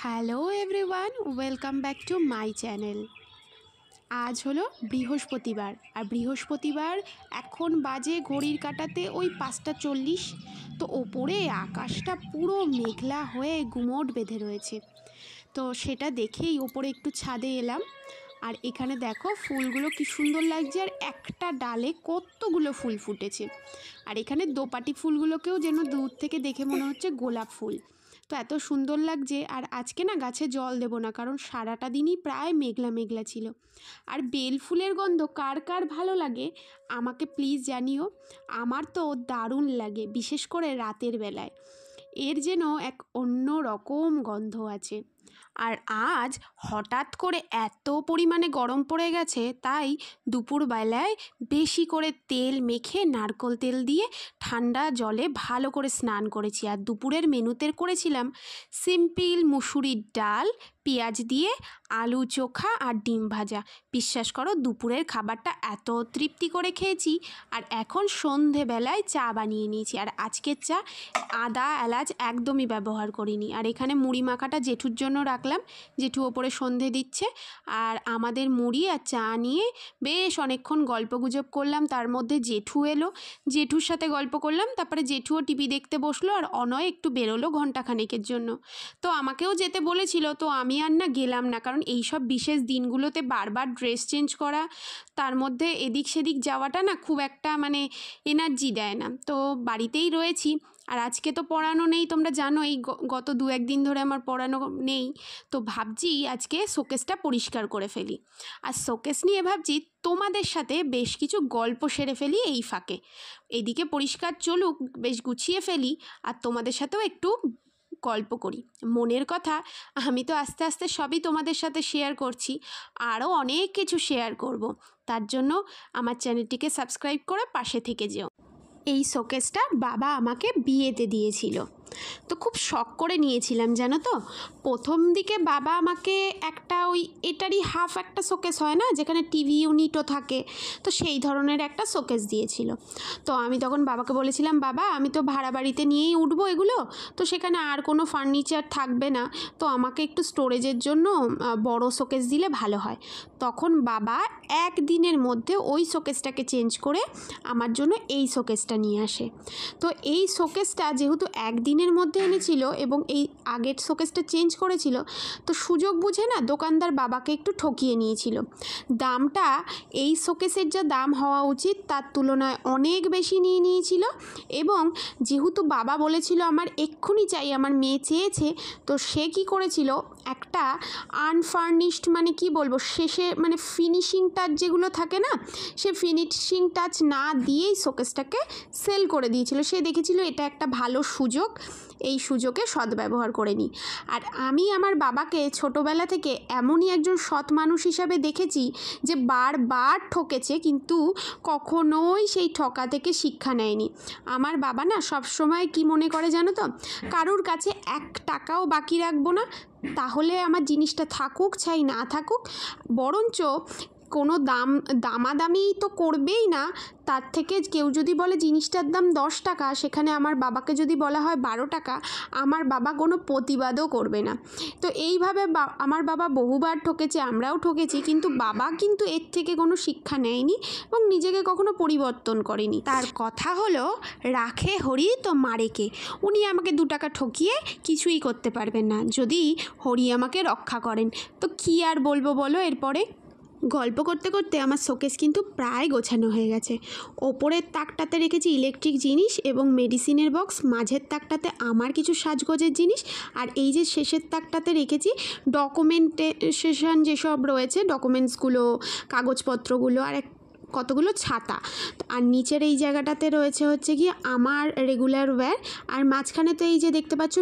Hello everyone, welcome back to my channel. আজ হলো বৃহস্পতিবার, আর বৃহস্পতিবার এখন বাজে ঘড়ির কাঁটাতে ওই 5:40। তো ওপরে আকাশটা পুরো মেঘলা হয়ে গুমোট বেঁধে রয়েছে। তো সেটা দেখেই ওপরে একটু ছাদে এলাম। আর এখানে দেখো ফুলগুলো কি সুন্দর লাগছে, আর একটা ডালে কতগুলো ফুল ফুটেছে। আর এখানে দোপাটি ফুলগুলোকেও যেন দূর থেকে দেখে মনে হচ্ছে গোলাপ ফুল। তো এত সুন্দর লাগছে। আর আজকে না গাছে জল দেবো না, কারণ সারাটা দিনই প্রায় মেঘলা মেঘলা ছিল। আর বেল ফুলের গন্ধ কার কার ভালো লাগে আমাকে প্লিজ জানিও। আমার তো দারুণ লাগে, বিশেষ করে রাতের বেলায়। এর যেন এক অন্য রকম গন্ধ আছে। আর আজ হঠাৎ করে এত পরিমাণে গরম পড়ে গেছে, তাই দুপুরবেলায় বেশি করে তেল মেখে নারকেল তেল দিয়ে ঠান্ডা জলে ভালো করে স্নান করেছি। আর দুপুরের মেনুতে করেছিলাম সিম্পল মুসুরির ডাল, পেঁয়াজ দিয়ে আলু চোখা আর ডিম ভাজা। বিশ্বাস করো দুপুরের খাবারটা এত তৃপ্তি করে খেয়েছি। আর এখন সন্ধেবেলায় চা বানিয়ে নিয়েছি। আর আজকের চা আদা এলাচ একদমই ব্যবহার করিনি। আর এখানে মুড়ি মাখাটা জেঠুর জন্য রাখলাম, জেঠু ওপরে সন্ধে দিচ্ছে। আর আমাদের মুড়ি আর চা নিয়ে বেশ অনেকক্ষণ গল্পগুজব করলাম। তার মধ্যে জেঠু এলো, জেঠুর সাথে গল্প করলাম। তারপরে জেঠুও টিভি দেখতে বসলো, আর অনয় একটু বেরোলো ঘন্টাখানেকের জন্য। তো আমাকেও যেতে বলেছিল, তো আমি আর না গেলাম না, কারণ এইসব বিশেষ দিনগুলোতে বারবার ড্রেস চেঞ্জ করা, তার মধ্যে এদিক সেদিক যাওয়াটা না খুব একটা এনার্জি দেয় না। তো বাড়িতেই রয়েছি। আর আজকে তো পড়ানো নেই, তোমরা জানো এই গত 2-1 দিন ধরে আমার পড়ানো নেই। তো ভাবছি আজকে শোকেসটা পরিষ্কার করে ফেলি। আর শোকেস নিয়ে ভাবছি তোমাদের সাথে বেশ কিছু গল্প সেরে ফেলি এই ফাঁকে। এইদিকে পরিষ্কার চলুক, বেশ গুছিয়ে ফেলি, আর তোমাদের সাথেও একটু গল্প করি মনের কথা। আমি তো আস্তে আস্তে সবই তোমাদের সাথে শেয়ার করছি, আরও অনেক কিছু শেয়ার করব। তার জন্য আমার চ্যানেলটিকে সাবস্ক্রাইব করে পাশে থেকে যেও। এই শোকেসটা বাবা আমাকে বিয়েতে দিয়েছিল, তো খুব শখ করে নিয়েছিলাম জানো তো। প্রথম দিকে বাবা আমাকে একটা ওই এটারই হাফ একটা শোকেস হয় না, যেখানে টিভি ইউনিটও থাকে, তো সেই ধরনের একটা শোকেস দিয়েছিল। তো আমি তখন বাবাকে বলেছিলাম, বাবা আমি তো ভাড়া বাড়িতে নিয়েই উঠবো এগুলো, তো সেখানে আর কোনো ফার্নিচার থাকবে না, তো আমাকে একটু স্টোরেজের জন্য বড় শোকেস দিলে ভালো হয়। তখন বাবা একদিনের মধ্যে ওই শোকেসটাকে চেঞ্জ করে আমার জন্য এই শোকেসটা নিয়ে আসে। তো এই শোকেসটা যেহেতু একদিনের মধ্যে এনেছিল এবং এই আগের শোকেসটা চেঞ্জ করেছিল, তো সুযোগ বুঝে না দোকানদার বাবাকে একটু ঠকিয়ে নিয়েছিল। দামটা এই শোকেসের যা দাম হওয়া উচিত তার তুলনায় অনেক বেশি নিয়ে নিয়েছিল। এবং যেহেতু বাবা বলেছিল আমার এক্ষুনি চাই, আমার মেয়ে চেয়েছে, তো সে কি করেছিল, একটা আনফার্নিশড কি বলবো, শেষে ফিনিশিং টাচ যেগুলো থাকে না, সে ফিনিশিং টাচ না দিয়েই শোকেসটাকে সেল করে দিয়েছিল। সে দেখেছিল এটা একটা ভালো সুযোগ, এই সুযোগে সদ্ব্যবহার করে নিই। আর আমি আমার বাবাকে ছোটোবেলা থেকে এমনই একজন সৎ মানুষ হিসাবে দেখেছি যে বারবার ঠকেছে, কিন্তু কখনোই সেই ঠকা থেকে শিক্ষা নেয়নি। আমার বাবা না সবসময় কি মনে করে জানো তো, কারুর কাছে 1 টাকাও বাকি রাখবো না, তাহলে আমার জিনিসটা থাকুক চাই না থাকুক, বরঞ্চ কোনো দামাদামি তো করবেই না। তার থেকে কেউ যদি বলে জিনিসটার দাম 10 টাকা, সেখানে আমার বাবাকে যদি বলা হয় 12 টাকা, আমার বাবা কোনো প্রতিবাদও করবে না। তো এইভাবে আমার বাবা বহুবার ঠকেছে, আমরাও ঠকেছি, কিন্তু বাবা কিন্তু এর থেকে কোনো শিক্ষা নেয়নি এবং নিজেকে কখনো পরিবর্তন করেনি। তার কথা হলো, রাখে হরি তো মারে কে। উনি আমাকে 2 টাকা ঠকিয়ে কিছুই করতে পারবেন না, যদি হরি আমাকে রক্ষা করেন। তো কী আর বলবো বলো। এরপরে গল্প করতে করতে আমার শোকেস কিন্তু প্রায় গোছানো হয়ে গেছে। ওপরের তাকটাতে রেখেছি ইলেকট্রিক জিনিস এবং মেডিসিনের বক্স, মাঝের তাকটাতে আমার কিছু সাজগোজের জিনিস, আর এই যে শেষের তাকটাতে রেখেছি ডকুমেন্টেশন যেসব রয়েছে, ডকুমেন্টসগুলো, কাগজপত্রগুলো, আর কতগুলো ছাতা। আর নিচের এই জায়গাটাতে রয়েছে হচ্ছে কি আমার রেগুলার ওয়্যার। আর মাঝখানে তো এই যে দেখতে পাচ্ছ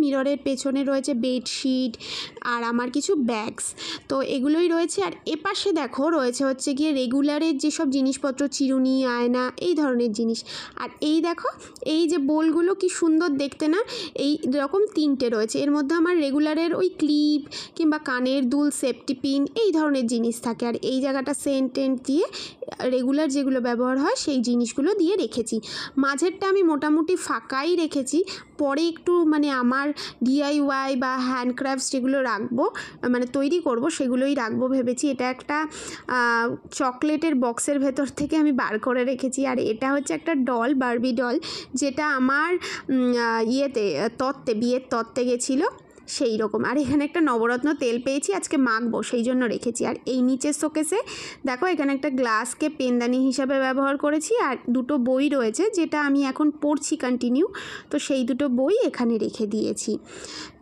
মিররের পেছনে রয়েছে বেডশিট আর আমার কিছু ব্যাগস, তো এগুলোই রয়েছে। আর এপাশে দেখো রয়েছে হচ্ছে গিয়ে রেগুলারের যেসব জিনিসপত্র, চিরুনি, আয়না, এই ধরনের জিনিস। আর এই দেখো এই যে বোলগুলো কি সুন্দর দেখতে না, এই রকম 3টে রয়েছে। এর মধ্যে আমার রেগুলারের ওই ক্লিপ কিংবা কানের দুল, সেফটি পিন, এই ধরনের জিনিস থাকে। আর এই জায়গাটা সেন্ট দিয়ে রেগুলার যেগুলো ব্যবহার হয় সেই জিনিসগুলো দিয়ে রেখেছি। মাঝেরটা আমি মোটামুটি ফাঁকাই রেখেছি, পরে একটু মানে আমার ডিআইওয়াই বা হ্যান্ডক্রাফটস যেগুলো রাখবো মানে তৈরি করব সেগুলোই রাখবো ভেবেছি। এটা একটা চকলেটের বক্সের ভেতর থেকে আমি বার করে রেখেছি। আর এটা হচ্ছে একটা ডল, বারবি ডল, যেটা আমার বিয়ের তত্ত্বে গেছিলো সেই রকম। আর এখানে একটা নবরত্ন তেল পেয়েছি, আজকে মাখবো সেই জন্য রেখেছি। আর এই নিচের শোকেসে দেখো এখানে একটা গ্লাসকে পেনদানি হিসাবে ব্যবহার করেছি, আর দুটো বই রয়েছে যেটা আমি এখন পড়ছি কন্টিনিউ, তো সেই দুটো বই এখানে রেখে দিয়েছি।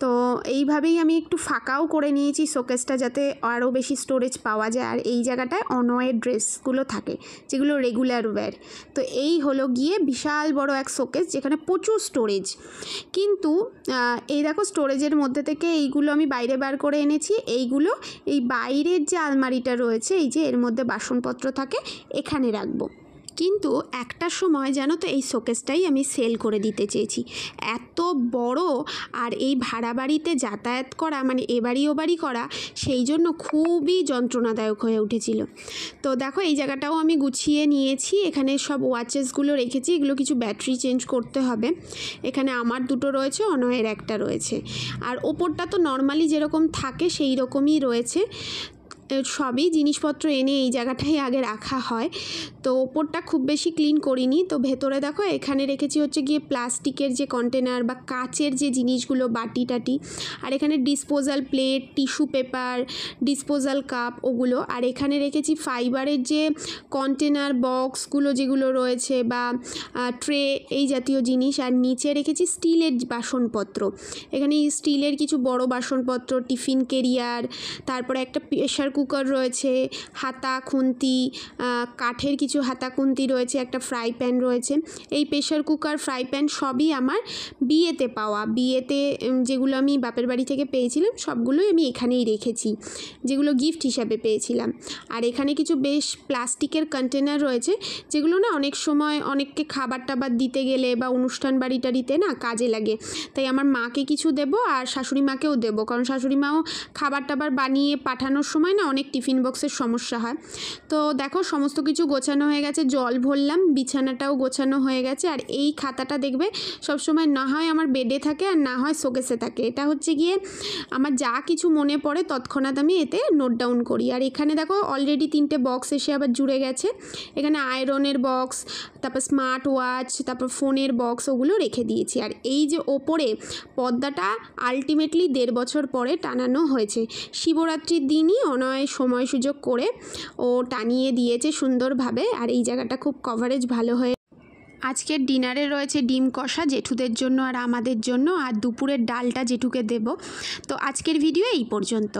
তো এইভাবেই আমি একটু ফাঁকাও করে নিয়েছি শোকেসটা, যাতে আরও বেশি স্টোরেজ পাওয়া যায়। আর এই জায়গাটায় অনওয়ের ড্রেসগুলো থাকে যেগুলো রেগুলার ওয়্যার। তো এই হলো গিয়ে বিশাল বড় এক শোকেস যেখানে প্রচুর স্টোরেজ। কিন্তু এই দেখো স্টোরেজের মধ্যে থেকে এইগুলো আমি বাইরে বার করে এনেছি। এইগুলো এই বাইরের যে আলমারিটা রয়েছে, এই যে এর মধ্যে বাসনপত্র থাকে, এখানে রাখবো। কিন্তু একটা সময় জানো তো এই শোকেসটাই আমি সেল করে দিতে চেয়েছি। এত বড়, আর এই ভাড়া বাড়িতে যাতায়াত করা মানে এ বাড়ি ও বাড়ি করা, সেই জন্য খুবই যন্ত্রণাদায়ক হয়ে উঠেছিল। তো দেখো এই জায়গাটাও আমি গুছিয়ে নিয়েছি। এখানে সব ওয়াচেসগুলো রেখেছি, এগুলো কিছু ব্যাটারি চেঞ্জ করতে হবে। এখানে আমার দুটো রয়েছে, অনয়ের একটা রয়েছে। আর ওপরটা তো নর্মালি যেরকম থাকে সেই রকমই রয়েছে। সবই জিনিসপত্র এনে এই জায়গাটাই আগে রাখা হয়। তো ওপরটা খুব বেশি ক্লিন করিনি। তো ভেতরে দেখো এখানে রেখেছি হচ্ছে গিয়ে প্লাস্টিকের যে কন্টেনার বা কাচের যে জিনিসগুলো, বাটি টাটি। আর এখানে disposal plate, tissue paper, disposal cup, ওগুলো। আর এখানে রেখেছি ফাইবারের যে কন্টেনার বক্সগুলো যেগুলো রয়েছে বা ট্রে, এই জাতীয় জিনিস। আর নিচে রেখেছি স্টিলের বাসনপত্র। এখানে স্টিলের কিছু বড় বাসনপত্র, টিফিন কেরিয়ার, তারপরে একটা প্রেশার কুকার রয়েছে, হাতা খুন্তি, কাঠের কিছু হাতা খুন্তি রয়েছে, একটা ফ্রাই প্যান রয়েছে। এই প্রেশার কুকার, ফ্রাই প্যান সবই আমার বিয়েতে পাওয়া, বিয়েতে যেগুলো আমি বাপের বাড়ি থেকে পেয়েছিলাম সবগুলোই আমি এখানেই রেখেছি, যেগুলো গিফট হিসাবে পেয়েছিলাম। আর এখানে কিছু বেশ প্লাস্টিকের কন্টেনার রয়েছে, যেগুলো না অনেক সময় অনেককে খাবার টাবার দিতে গেলে বা অনুষ্ঠান বাড়ি টাড়িতে না কাজে লাগে। তাই আমার মাকে কিছু দেবো আর শাশুড়ি মাকেও দেবো, কারণ শাশুড়ি মাও খাবার টাবার বানিয়ে পাঠানোর সময় না অনেক টিফিন বক্সের সমস্যা হয়। তো দেখো সমস্ত কিছু গোছানো হয়ে গেছে, জল ভরলাম, বিছানাটাও গোছানো হয়ে গেছে। আর এই খাতাটা দেখবে সবসময় না হয় আমার বেডে থাকে আর না হয় শোকেসে থাকে। এটা হচ্ছে গিয়ে আমার যা কিছু মনে পড়ে তৎক্ষণাৎ আমি এতে নোট ডাউন করি। আর এখানে দেখো অলরেডি 3টে বক্স এসে আবার জুড়ে গেছে। এখানে আয়রনের বক্স, তারপর স্মার্ট ওয়াচ, তারপর ফোনের বক্স, ওগুলো রেখে দিয়েছি। আর এই যে ওপরে পর্দাটা আলটিমেটলি 1.5 বছর পরে টানানো হয়েছে। শিবরাত্রির দিনই অনয় সময় সুযোগ করে ও টানিয়ে দিয়েছে সুন্দরভাবে। আর এই জায়গাটা খুব কভারেজ ভালো হয়ে। আজকের ডিনারে রয়েছে ডিম কষা জেঠুদের জন্য আর আমাদের জন্য, আর দুপুরের ডালটা জেঠুকে দেব। তো আজকের ভিডিও এই পর্যন্ত।